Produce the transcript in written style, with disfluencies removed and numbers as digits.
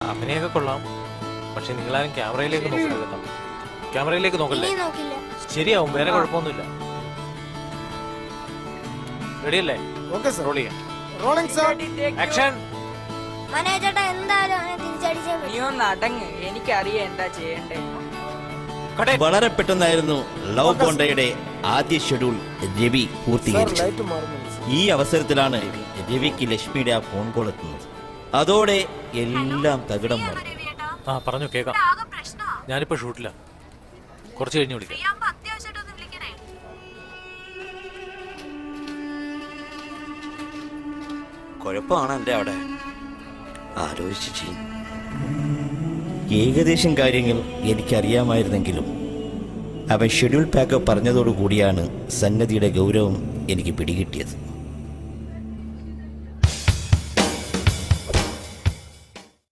അഭിനയൊക്കെ കൊള്ളാം, പക്ഷെ നിങ്ങളാരും ക്യാമറയിലേക്ക് നോക്കരുത് കേട്ടോ. ക്യാമറയിലേക്ക് നോക്കല്ലേ, ശരിയാവും, വേറെ കുഴപ്പമൊന്നുമില്ല. റെഡിയല്ലേ? Okay sir. റോൾ ചെയ്യാം. Rolling sir. ആക്ഷൻ. മനോജേട്ടാ എന്തായാലും അവനെ തിരിച്ചടിച്ചേ പറ്റൂ. നീ ഒന്ന് അടങ്ങ്, എനിക്കറിയാം എന്താ ചെയ്യണ്ടേ. വളരെ പെട്ടെന്നായിരുന്നു ലവ് ബോണ്ടയുടെ ആദ്യ ഷെഡ്യൂൾ രവി സർ പൂർത്തീകരിച്ചത്. ലൈറ്റ് മാറുന്നുണ്ട്. ഈ അവസരത്തിലാണ് രവിക്ക് ലക്ഷ്മിയുടെ ആ ഫോൺ കോൾ എത്തുന്നത്. അതോടെ എല്ലാം തകിടം മറിഞ്ഞു. ആ പറഞ്ഞു, കേൾക്കാം. ഞാനിപ്പോ ഷൂട്ടില്ല, കുറച്ച് കഴിഞ്ഞ് വിളിക്കാം. കുഴപ്പമാണ് എൻ്റെ അവിടെ ആലോചിച്ച് ചെയ്യും. ഏകദേശം കാര്യങ്ങൾ എനിക്കറിയാമായിരുന്നെങ്കിലും അവൻ ഷെഡ്യൂൾ പാക്കപ്പ് പറഞ്ഞതോടുകൂടിയാണ് സന്നദ്ധിയുടെ ഗൗരവം എനിക്ക് പിടികിട്ടിയത്.